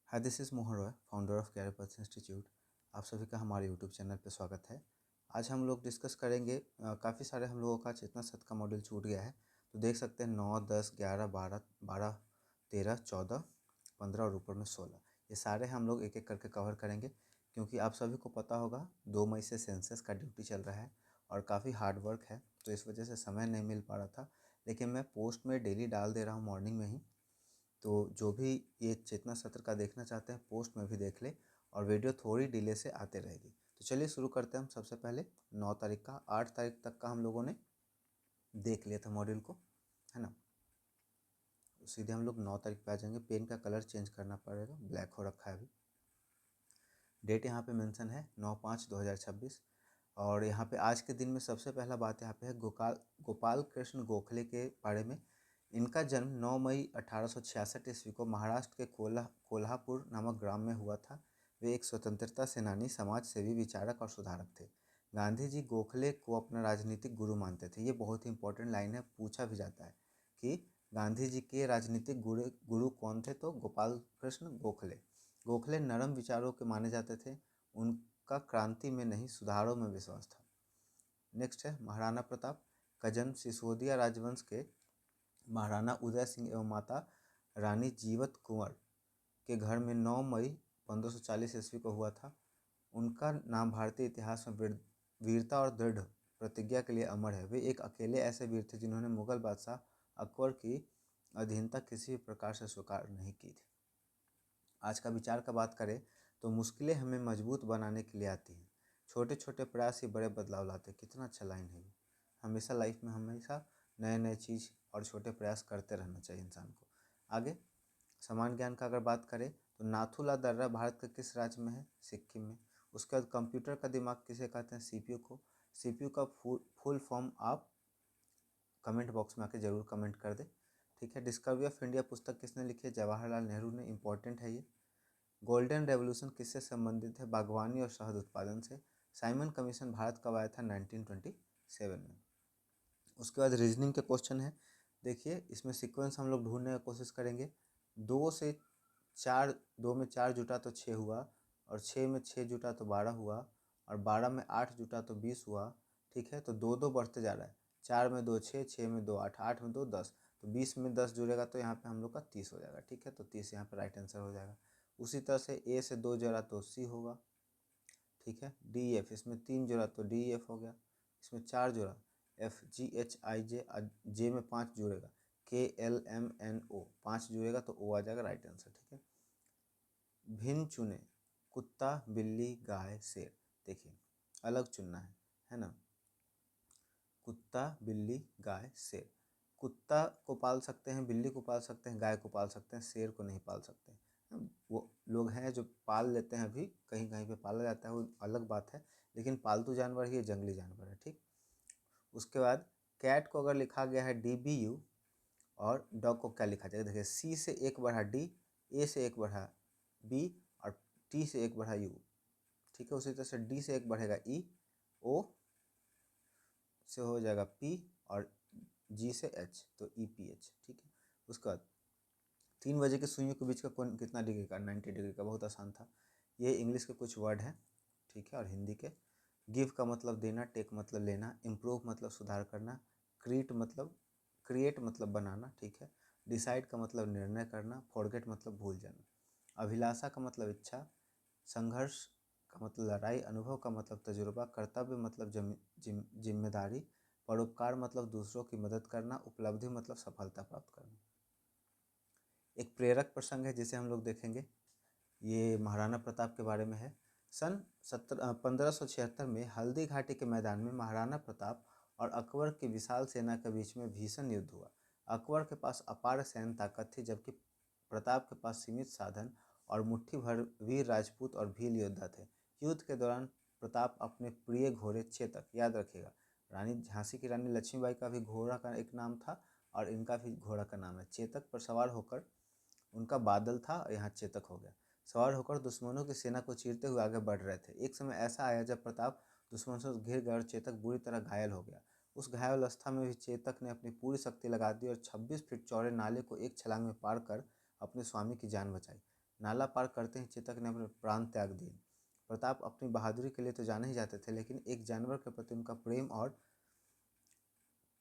Hi, this is Mohan Roy, founder of career Path institute. आप सभी का हमारे यूट्यूब चैनल पे स्वागत है। आज हम लोग डिस्कस करेंगे, काफ़ी सारे हम लोगों का चेतना सत्र का मॉड्यूल छूट गया है। तो देख सकते हैं 9, 10, 11, 12, 13, 14, 15 और ऊपर में 16, ये सारे हम लोग एक एक करके कवर करेंगे। क्योंकि आप सभी को पता होगा 2 मई से सेंसस का ड्यूटी चल रहा है और काफ़ी हार्ड वर्क है, तो इस वजह से समय नहीं मिल पा रहा था। लेकिन मैं पोस्ट में डेली डाल दे रहा हूँ मॉर्निंग में ही। तो जो भी ये चेतना सत्र का देखना चाहते हैं पोस्ट में भी देख ले, और वीडियो थोड़ी डिले से आते रहेगी। तो चलिए शुरू करते हैं। हम सबसे पहले 9 तारीख का, 8 तारीख तक का हम लोगों ने देख लिया था मॉड्यूल को, है ना। सीधे हम लोग 9 तारीख पे आ जाएंगे। पेन का कलर चेंज करना पड़ेगा, ब्लैक हो रखा है अभी। डेट यहाँ पे मेंशन है 9/5/2026। और यहाँ पे आज के दिन में सबसे पहला बात यहाँ पे है गोपाल कृष्ण गोखले के बारे में। इनका जन्म 9 मई 1866 ईस्वी को महाराष्ट्र के कोल्हापुर नामक ग्राम में हुआ था। वे एक स्वतंत्रता सेनानी, समाज सेवी, विचारक और सुधारक थे। गांधी जी गोखले को अपना राजनीतिक गुरु मानते थे। ये बहुत ही इंपॉर्टेंट लाइन है, पूछा भी जाता है कि गांधी जी के राजनीतिक गुरु कौन थे, तो गोपाल कृष्ण गोखले। गोखले नरम विचारों के माने जाते थे। उनका क्रांति में नहीं, सुधारों में विश्वास था। नेक्स्ट है महाराणा प्रताप का जन्म सिसोदिया राजवंश के महाराणा उदय सिंह एवं माता रानी जीवत कुंवर के घर में 9 मई 1540 ईस्वी को हुआ था। उनका नाम भारतीय इतिहास में वीरता और दृढ़ प्रतिज्ञा के लिए अमर है। वे एक अकेले ऐसे वीर थे जिन्होंने मुगल बादशाह अकबर की अधीनता किसी भी प्रकार से स्वीकार नहीं की थी। आज का विचार का बात करें तो मुश्किलें हमें मजबूत बनाने के लिए आती हैं, छोटे छोटे प्रयास ही बड़े बदलाव लाते हैं। कितना अच्छा लाइन है ये। हमेशा लाइफ में हमेशा नए नए चीज़ और छोटे प्रयास करते रहना चाहिए इंसान को। आगे समान ज्ञान का अगर बात करें तो नाथुला दर्रा भारत के किस राज्य में है? सिक्किम में। उसके बाद कंप्यूटर का दिमाग किसे कहते हैं? सीपीयू को। सीपीयू का फुल फॉर्म आप कमेंट बॉक्स में आके ज़रूर कमेंट कर दे, ठीक है। डिस्कवरी ऑफ इंडिया पुस्तक किसने लिखी है? जवाहरलाल नेहरू ने। इंपॉर्टेंट है ये। गोल्डन रेवोल्यूशन किससे संबंधित है? बागवानी और शहद उत्पादन से। साइमन कमीशन भारत कब आया था? 1927 में। उसके बाद रीजनिंग के क्वेश्चन है। देखिए इसमें सीक्वेंस हम लोग ढूंढने की कोशिश करेंगे। 2 से 4, 2 में 4 जुटा तो 6 हुआ, और 6 में 6 जुटा तो 12 हुआ, और 12 में 8 जुटा तो 20 हुआ, ठीक है। तो 2 बढ़ते जा रहा है। 4 में 2 6, 6 में 2 8, 8 में 2 10, तो 20 में 10 जुड़ेगा तो यहाँ पे हम लोग का 30 हो जाएगा, ठीक है। तो 30 यहाँ पे राइट आंसर हो जाएगा। उसी तरह से ए से 2 जोड़ा तो सी होगा, ठीक है। डी एफ, इसमें 3 जोड़ा तो डी एफ हो गया। इसमें 4 जोड़ा एफ जी एच आई जे, जे में 5 जुड़ेगा, के एल एम एन ओ, 5 जुड़ेगा तो ओ आ जाएगा राइट आंसर, ठीक है। भिन्न चुने, कुत्ता, बिल्ली, गाय, शेर। देखिए अलग चुनना है ना। कुत्ता, बिल्ली, गाय, शेर। कुत्ता को पाल सकते हैं, बिल्ली को पाल सकते हैं, गाय को पाल सकते हैं, शेर को नहीं पाल सकते हैं। वो लोग हैं जो पाल लेते हैं, अभी कहीं कहीं पे पाला जाता है, वो अलग बात है। लेकिन पालतू जानवर ही जंगली जानवर है, ठीक। उसके बाद कैट को अगर लिखा गया है DBU, और डॉग को क्या लिखा जाएगा? देखिए सी से 1 बढ़ा डी, ए से 1 बढ़ा बी, और टी से 1 बढ़ा यू, ठीक है। उसी तरह से डी से 1 बढ़ेगा ई, ओ से हो जाएगा पी, और जी से एच, तो EPH, ठीक है। उसके बाद 3 बजे के सुइयों के बीच का कोण कितना डिग्री का? 90 डिग्री का। बहुत आसान था। ये इंग्लिश के कुछ वर्ड हैं, ठीक है, और हिंदी के। गिव का मतलब देना, टेक मतलब लेना, इम्प्रूव मतलब सुधार करना, क्रिएट मतलब बनाना, ठीक है। डिसाइड का मतलब निर्णय करना, फॉरगेट मतलब भूल जाना। अभिलाषा का मतलब इच्छा, संघर्ष का मतलब लड़ाई, अनुभव का मतलब तजुर्बा, कर्तव्य मतलब जिम्मेदारी, परोपकार मतलब दूसरों की मदद करना, उपलब्धि मतलब सफलता प्राप्त करना। एक प्रेरक प्रसंग है जिसे हम लोग देखेंगे। ये महाराणा प्रताप के बारे में है। सन 1576 में हल्दी घाटी के मैदान में महाराणा प्रताप और अकबर की विशाल सेना के बीच में भीषण युद्ध हुआ। अकबर के पास अपार सैन्य ताकत थी, जबकि प्रताप के पास सीमित साधन और मुट्ठी भर वीर राजपूत और भील योद्धा थे। युद्ध के दौरान प्रताप अपने प्रिय घोड़े चेतक, याद रखिएगा, रानी झांसी की रानी लक्ष्मीबाई का भी घोड़ा का एक नाम था, और इनका भी घोड़ा का नाम है चेतक, पर सवार होकर, उनका बादल था और यहाँ चेतक हो गया, सवार होकर दुश्मनों की सेना को चीरते हुए आगे बढ़ रहे थे। एक समय ऐसा आया जब प्रताप दुश्मन से घिर गया और चेतक बुरी तरह घायल हो गया। उस घायल अवस्था में भी चेतक ने अपनी पूरी शक्ति लगा दी और 26 फीट चौड़े नाले को एक छलांग में पार कर अपने स्वामी की जान बचाई। नाला पार करते ही चेतक ने अपने प्राण त्याग दिए। प्रताप अपनी बहादुरी के लिए तो जाने ही जाते थे, लेकिन एक जानवर के प्रति उनका प्रेम और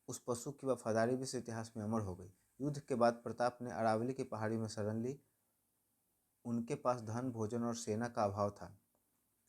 उस पशु की वफादारी भी इस इतिहास में अमर हो गई। युद्ध के बाद प्रताप ने अरावली की पहाड़ी में शरण ली। उनके पास धन, भोजन और सेना का अभाव था।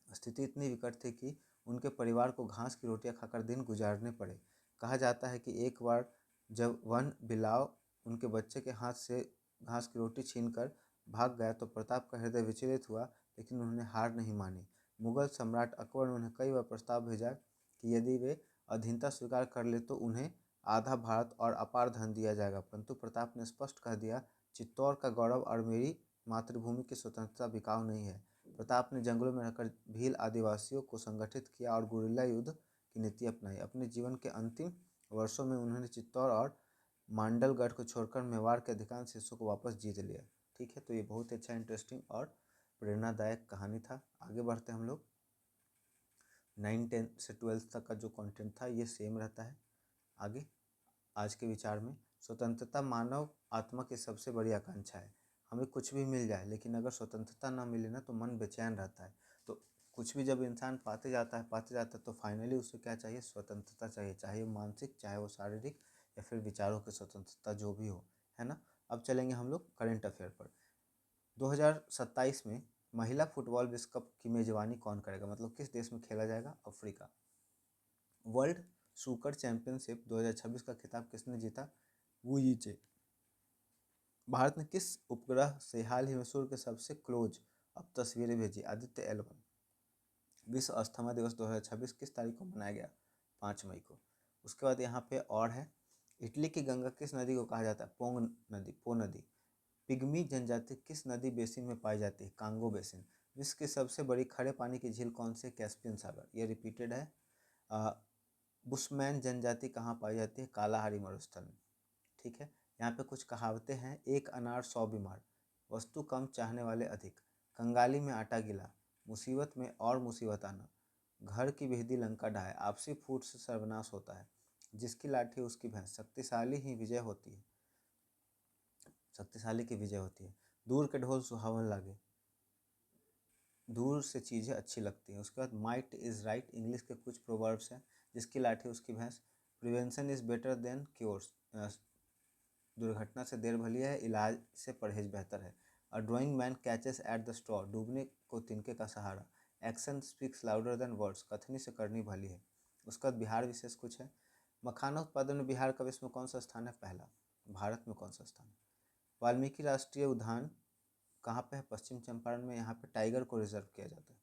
स्थिति इतनी विकट थी कि उनके परिवार को घास की रोटियां खाकर दिन गुजारने पड़े। कहा जाता है कि एक बार जब वन बिलाव उनके बच्चे के हाथ से घास की रोटी छीनकर भाग गया तो प्रताप का हृदय विचलित हुआ, लेकिन उन्होंने हार नहीं मानी। मुगल सम्राट अकबर ने उन्हें कई बार प्रस्ताव भेजा कि यदि वे अधीनता स्वीकार कर ले तो उन्हें आधा भारत और अपार धन दिया जाएगा, परंतु प्रताप ने स्पष्ट कह दिया, चित्तौड़ का गौरव और मेरी मातृभूमि की स्वतंत्रता बिकाऊ नहीं है। प्रताप ने जंगलों में रहकर भील आदिवासियों को संगठित किया और गुरिल्ला युद्ध की नीति अपनाई। अपने जीवन के अंतिम वर्षों में उन्होंने चित्तौड़ और मांडलगढ़ को छोड़कर मेवाड़ के अधिकांश हिस्सों को वापस जीत लिया। ठीक है, तो ये बहुत अच्छा इंटरेस्टिंग और प्रेरणादायक कहानी था। आगे बढ़ते हम लोग। 9, 10 से 12 तक का जो कंटेंट था ये सेम रहता है। आगे आज के विचार में, स्वतंत्रता मानव आत्मा की सबसे बड़ी आकांक्षा है। हमें कुछ भी मिल जाए, लेकिन अगर स्वतंत्रता ना मिले ना तो मन बेचैन रहता है। तो कुछ भी जब इंसान पाते जाता है तो फाइनली उसे क्या चाहिए? स्वतंत्रता चाहिए, चाहे वो मानसिक, चाहे वो शारीरिक, या फिर विचारों की स्वतंत्रता जो भी हो, है ना। अब चलेंगे हम लोग करंट अफेयर पर। 2027 में महिला फुटबॉल विश्व कप की मेजबानी कौन करेगा? मतलब किस देश में खेला जाएगा? अफ्रीका। वर्ल्ड सुकर चैंपियनशिप 2026 का खिताब किसने जीता? वू यीचे। भारत ने किस उपग्रह से हाल ही में सूर्य के सबसे क्लोज अब तस्वीरें भेजी? आदित्य L1। विश्व अस्थमा दिवस 2026 किस तारीख को मनाया गया? 5 मई को। उसके बाद यहाँ पे और है, इटली की गंगा किस नदी को कहा जाता है? पो नदी। पिग्मी जनजाति किस नदी बेसिन में पाई जाती है? Congo basin. विश्व की सबसे बड़ी खड़े पानी की झील कौन सी? कैस्पियन सागर। ये रिपीटेड है। बुशमैन जनजाति कहाँ पाई जाती है? कालाहारी मरुस्थल में। ठीक है, यहाँ पे कुछ कहावतें हैं। एक अनार 100 बीमार, वस्तु कम चाहने वाले अधिक, कंगाली में आटा गिला, मुसीबत में और मुसीबत आना, घर की बेहदी लंका ढाए, आपसी फूट से सर्वनाश होता है, जिसकी लाठी उसकी भैंस, शक्तिशाली की विजय होती है, दूर के ढोल सुहावन लागे, दूर से चीज़ें अच्छी लगती हैं। उसके बाद माइट इज़ राइट इंग्लिश के कुछ प्रोवर्ब्स हैं, जिसकी लाठी उसकी भैंस, prevention is better than cures, दुर्घटना से देर भली है, इलाज से परहेज बेहतर है। A drowning man catches at the straw, डूबने को तिनके का सहारा, action speaks louder than words, कथनी से करनी भली है। उसका बिहार विशेष कुछ है। मखाना उत्पादन में बिहार का विश्व में कौन सा स्थान है? पहला। भारत में कौन सा स्थान है? वाल्मीकि राष्ट्रीय उद्यान कहाँ पे है? पश्चिम चंपारण में। यहाँ पे टाइगर को रिजर्व किया जाता है।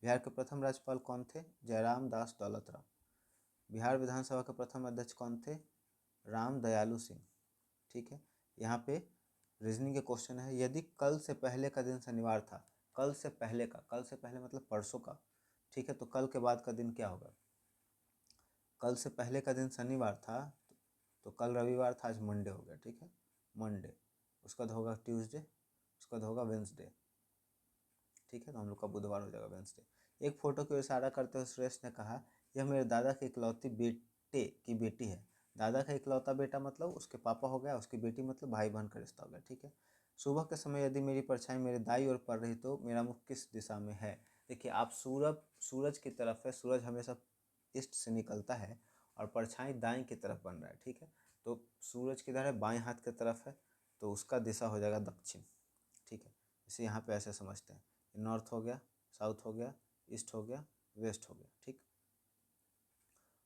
बिहार के प्रथम राज्यपाल कौन थे? जयराम दास दौलत राम। बिहार विधानसभा के प्रथम अध्यक्ष कौन थे? राम दयालु सिंह। ठीक है, यहाँ पे रीजनिंग के क्वेश्चन है। यदि कल से पहले का दिन शनिवार था, कल से पहले मतलब परसों का, ठीक है, तो कल के बाद का दिन क्या होगा? कल से पहले का दिन शनिवार था तो कल रविवार था, आज मंडे हो गया। ठीक है, मंडे। उसका बाद होगा ट्यूसडे, उसका बाद होगा वेंसडे। ठीक है, तो हम लोग का बुधवार हो जाएगा, वेंसडे। एक फोटो को इशारा करते हुए सुरेश ने कहा, यह मेरे दादा के इकलौती बेटे की बेटी है। दादा का इकलौता बेटा मतलब उसके पापा हो गया, उसकी बेटी मतलब भाई बहन का रिश्ता हो गया। ठीक है, सुबह के समय यदि मेरी परछाई मेरे दाई ओर पड़ रही तो मेरा मुख किस दिशा में है? देखिए, आप सूरज की तरफ है, सूरज हमेशा ईस्ट से निकलता है और परछाई दाई की तरफ बन रहा है। ठीक है, तो सूरज किधर है? बाएं हाथ की तरफ है, तो उसका दिशा हो जाएगा दक्षिण। ठीक है, इसे यहाँ पे ऐसे समझते हैं, नॉर्थ हो गया, साउथ हो गया, ईस्ट हो गया, वेस्ट हो गया। ठीक,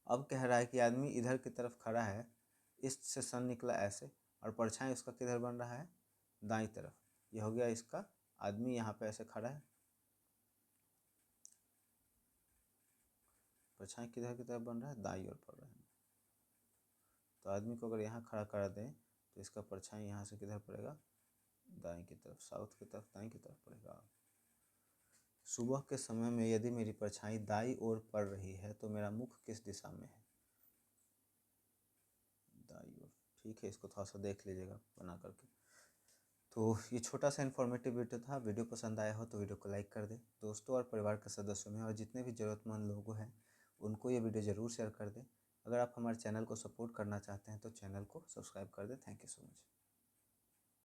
अब कह रहा है कि आदमी इधर की तरफ खड़ा है, ईस्ट से सन निकला ऐसे, और परछाई उसका किधर बन रहा है? दाईं तरफ। ये हो गया इसका, आदमी यहाँ पे ऐसे खड़ा है, परछाई किधर की तरफ बन रहा है? दाईं ओर पड़ रहा है। तो आदमी को अगर यहाँ खड़ा कर दें तो इसका परछाई यहाँ से किधर पड़ेगा? दाईं की तरफ, साउथ की तरफ, दाईं की तरफ पड़ेगा। सुबह के समय में यदि मेरी परछाई दाईं ओर पड़ रही है तो मेरा मुख किस दिशा में है? दाईं ओर। ठीक है, इसको थोड़ा सा देख लीजिएगा बना करके। तो ये छोटा सा इन्फॉर्मेटिव वीडियो था। वीडियो पसंद आया हो तो वीडियो को लाइक कर दें, दोस्तों और परिवार के सदस्यों में, और जितने भी ज़रूरतमंद लोग हैं उनको ये वीडियो ज़रूर शेयर कर दें। अगर आप हमारे चैनल को सपोर्ट करना चाहते हैं तो चैनल को सब्सक्राइब कर दें। Thank you so much.